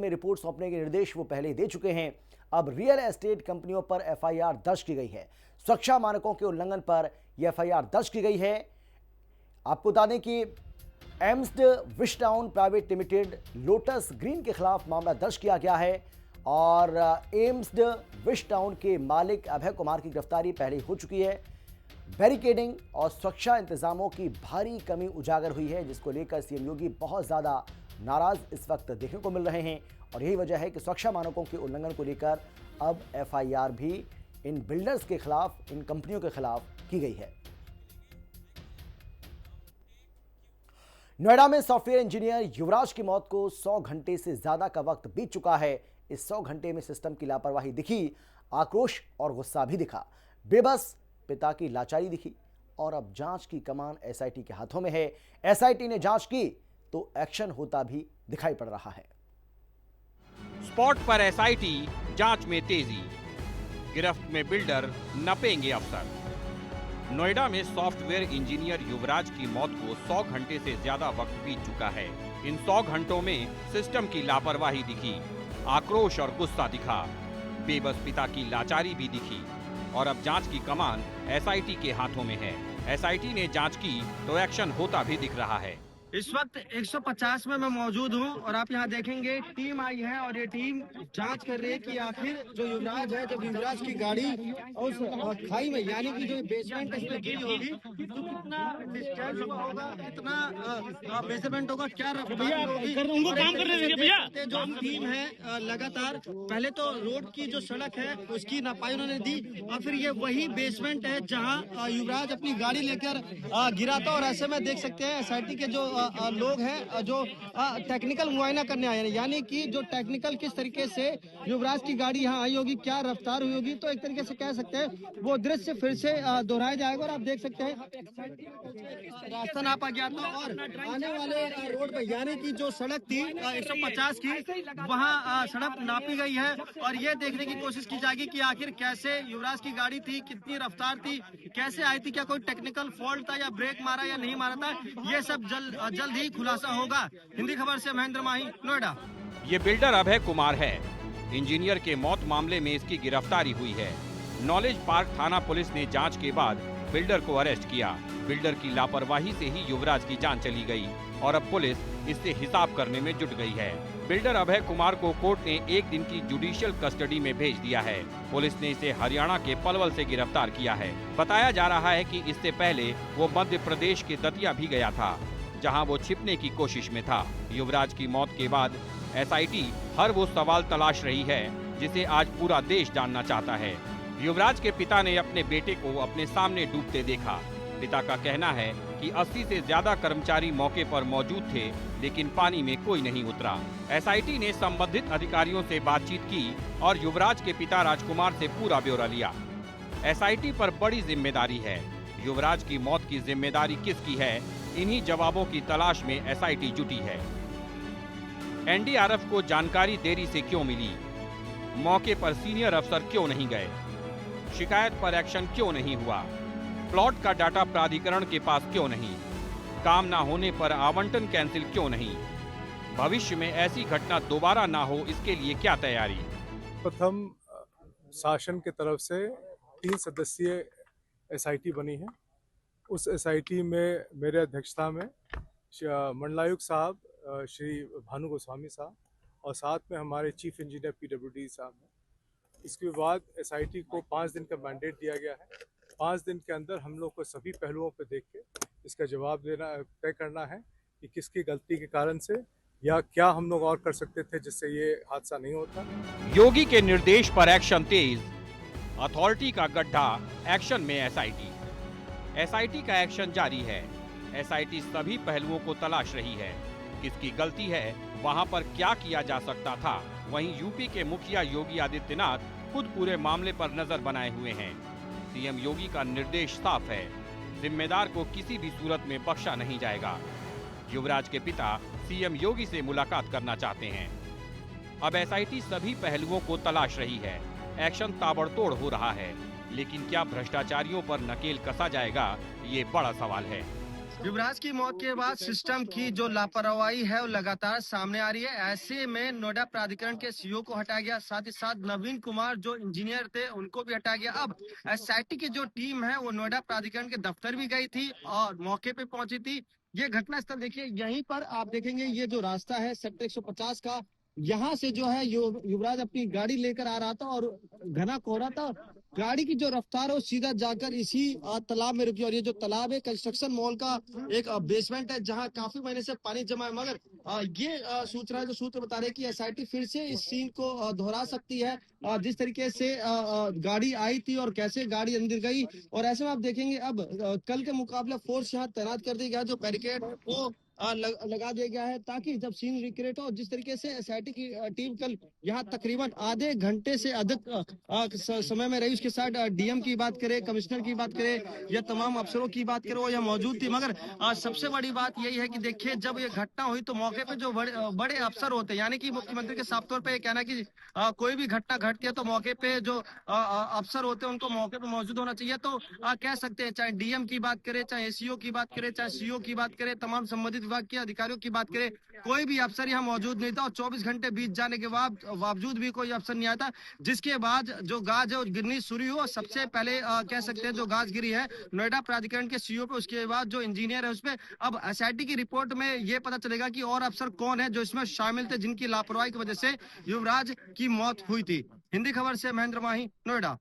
में रिपोर्ट सौंपने के निर्देश वो पहले दे चुके हैं। अब रियल एस्टेट कंपनियों पर एफआईआर दर्ज की गई है। सुरक्षा मानकों के उल्लंघन पर यह एफआईआर दर्ज की गई है। आपको बता दें कि एम्स्ड Wish Town private limited Lotus Green के खिलाफ मामला दर्ज किया गया है और एम्स्ड विश टाउन के मालिक अभय कुमार की गिरफ्तारी पहले हो चुकी है। बैरिकेडिंग और सुरक्षा इंतजामों की भारी कमी उजागर हुई है, जिसको लेकर सीएम योगी बहुत ज्यादा नाराज इस वक्त देखने को मिल रहे हैं और यही वजह है कि सुरक्षा मानकों के उल्लंघन को लेकर अब एफआईआर भी इन बिल्डर्स के खिलाफ, इन कंपनियों के खिलाफ की गई है। नोएडा में सॉफ्टवेयर इंजीनियर युवराज की मौत को 100 घंटे से ज्यादा का वक्त बीत चुका है। इस 100 घंटे में सिस्टम की लापरवाही दिखी, आक्रोश और गुस्सा भी दिखा, बेबस पिता की लाचारी दिखी और अब जांच की कमान एसआईटी के हाथों में है। एसआईटी ने जांच की तो एक्शन होता भी दिखाई पड़ रहा है। स्पॉट पर एसआईटी, जांच में तेजी, गिरफ्त में बिल्डर, नपेंगे अफसर। नोएडा में सॉफ्टवेयर इंजीनियर युवराज की मौत को 100 घंटे से ज्यादा वक्त बीत चुका है। इन 100 घंटों में सिस्टम की लापरवाही दिखी, आक्रोश और गुस्सा दिखा, बेबस पिता की लाचारी भी दिखी और अब जांच की कमान एसआईटी के हाथों में है। एसआईटी ने जांच की तो एक्शन होता भी दिख रहा है। इस वक्त 150 में मैं मौजूद हूं और आप यहां देखेंगे टीम आई है और ये टीम जांच कर रही है कि आखिर जो युवराज है, जब युवराज की गाड़ी उस खाई में, यानी कि जो बेसमेंट इसमें गिरी होगी, तो कितना डिस्चार्ज होगा, कितना मेजरमेंट होगा, क्या रफ्तार होगी, उनको काम करने देंगे भैया। जो टीम है लगातार पहले तो रोड की जो सड़क है उसकी नापाई उन्होंने दी और फिर ये वही बेसमेंट है जहाँ युवराज अपनी गाड़ी लेकर गिरा था और ऐसे में देख सकते हैं एसआईटी के जो लोग हैं जो टेक्निकल मुआयना करने आए हैं, यानी कि जो टेक्निकल किस तरीके से युवराज की गाड़ी यहाँ आई होगी, क्या रफ्तार हुई होगी, तो एक तरीके से कह सकते हैं वो दृश्य फिर से दोहराया जाएगा। और आप देख सकते हैं रास्ता नापा गया था और आने वाले रोड पे, यानी कि जो सड़क थी 150 की, वहाँ सड़क नापी गई है और ये देखने की कोशिश की जाएगी कि आखिर कैसे युवराज की गाड़ी थी, कितनी रफ्तार थी, कैसे आई थी, क्या कोई टेक्निकल फॉल्ट था या ब्रेक मारा या नहीं मारा था, ये सब जल्द ही खुलासा होगा। हिंदी खबर से महेंद्र माही, नोएडा। ये बिल्डर अभय कुमार है। इंजीनियर के मौत मामले में इसकी गिरफ्तारी हुई है। नॉलेज पार्क थाना पुलिस ने जांच के बाद बिल्डर को अरेस्ट किया। बिल्डर की लापरवाही से ही युवराज की जान चली गई और अब पुलिस इससे हिसाब करने में जुट गई है। बिल्डर अभय कुमार को कोर्ट ने 1 दिन की जुडिशियल कस्टडी में भेज दिया है। पुलिस ने इसे हरियाणा के पलवल से गिरफ्तार किया है। बताया जा रहा है कि इससे पहले वो मध्य प्रदेश के दतिया भी गया था, जहां वो छिपने की कोशिश में था। युवराज की मौत के बाद एसआईटी हर वो सवाल तलाश रही है जिसे आज पूरा देश जानना चाहता है। युवराज के पिता ने अपने बेटे को अपने सामने डूबते देखा। पिता का कहना है कि 80 से ज्यादा कर्मचारी मौके पर मौजूद थे, लेकिन पानी में कोई नहीं उतरा। एसआईटी ने संबंधित अधिकारियों से बातचीत की और युवराज के पिता राजकुमार से पूरा ब्यौरा लिया। एसआईटी पर बड़ी जिम्मेदारी है। युवराज की मौत की जिम्मेदारी किसकी है, इन्हीं जवाबों की तलाश में एसआईटी जुटी है। एनडीआरएफ को जानकारी देरी से क्यों मिली? मौके पर सीनियर अफसर क्यों नहीं गए? शिकायत पर एक्शन क्यों नहीं हुआ? प्लॉट का डाटा प्राधिकरण के पास क्यों नहीं? काम ना होने पर आवंटन कैंसिल क्यों नहीं? भविष्य में ऐसी घटना दोबारा ना हो, इसके लिए क्या तैयारी? प्रथम शासन की तरफ से 3 सदस्यीय एसआईटी बनी है। उस एसआईटी में मेरे अध्यक्षता में मंडलायुक्त साहब श्री भानु गोस्वामी साहब और साथ में हमारे चीफ इंजीनियर पीडब्ल्यूडी साहब हैं। इसके बाद एसआईटी को 5 दिन का मैंडेट दिया गया है। 5 दिन के अंदर हम लोग को सभी पहलुओं पर देख के इसका जवाब देना तय करना है कि किसकी गलती के कारण से या क्या हम लोग और कर सकते थे जिससे ये हादसा नहीं होता। योगी के निर्देश पर एक्शन तेज, अथॉरिटी का गड्ढा, एक्शन में एसआईटी। एसआईटी का एक्शन जारी है। एसआईटी सभी पहलुओं को तलाश रही है। किसकी गलती है, वहां पर क्या किया जा सकता था। वहीं यूपी के मुखिया योगी आदित्यनाथ खुद पूरे मामले पर नजर बनाए हुए हैं। सीएम योगी का निर्देश साफ है, जिम्मेदार को किसी भी सूरत में बख्शा नहीं जाएगा। युवराज के पिता सीएम योगी से मुलाकात करना चाहते हैं। अब एसआईटी सभी पहलुओं को तलाश रही है। एक्शन ताबड़तोड़ हो रहा है, लेकिन क्या भ्रष्टाचारियों पर नकेल कसा जाएगा, ये बड़ा सवाल है। युवराज की मौत के बाद सिस्टम की जो लापरवाही है वो लगातार सामने आ रही है। ऐसे में नोएडा प्राधिकरण के सीईओ को हटाया गया, साथ ही साथ नवीन कुमार जो इंजीनियर थे उनको भी हटाया गया। अब एसआईटी की जो टीम है वो नोएडा प्राधिकरण के दफ्तर भी गई थी और मौके पे पहुंची थी। ये घटना स्थल देखिए, यहीं पर आप देखेंगे ये जो रास्ता है सेक्टर 150 का, यहाँ से जो है युवराज अपनी गाड़ी लेकर आ रहा था और घना कोहरा था। गाड़ी की जो रफ्तार है वो सीधा जाकर इसी तालाब में रुकी, और ये जो तालाब है कंस्ट्रक्शन मॉल का एक बेसमेंट है जहां काफी महीने से पानी जमा है। मगर ये सूचना जो सूत्र बता रहे हैं कि एसआईटी फिर से इस सीन को दोहरा सकती है, जिस तरीके से गाड़ी आई थी और कैसे गाड़ी अंदर गई। और ऐसे में आप देखेंगे अब कल के मुकाबले फोर्स यहाँ तैनात कर दिया गया, जो बैरिकेड वो लगा दिया गया है ताकि जब सीन रिक्रिएट हो। जिस तरीके से एसआईटी की टीम कल यहाँ तकरीबन आधे घंटे से अधिक समय में रही, उसके साथ डीएम की बात करें, कमिश्नर की बात करें या तमाम अफसरों की बात करें, वो यहाँ मौजूद थी। मगर सबसे बड़ी बात यही है कि देखिए जब ये घटना हुई तो मौके पे जो बड़े अफसर होते हैं, यानी कि मुख्यमंत्री के साफ तौर पर कहना कि कोई भी घटना घटती है तो मौके पे जो अफसर होते हैं उनको मौके पे मौजूद होना चाहिए। तो कह सकते हैं चाहे डीएम की बात करें, चाहे एसीओ की बात करें, चाहे सीओ की बात करें, तमाम संबंधित विभाग के अधिकारियों की बात करें, कोई भी अफसर यहाँ मौजूद नहीं था। और 24 घंटे बीत जाने के बावजूद भी कोई अफसर नहीं आया था, जिसके बाद जो गाज है वो गिरनी शुरू हुई। सबसे पहले कह सकते हैं जो गाज गिरी है नोएडा प्राधिकरण के सीईओ पे, उसके बाद जो इंजीनियर है उसपे। अब एसआईटी की रिपोर्ट में ये पता चलेगा कि और अफसर कौन है जो इसमें शामिल थे, जिनकी लापरवाही की वजह से युवराज की मौत हुई थी। हिंदी खबर से महेंद्र माही, नोएडा।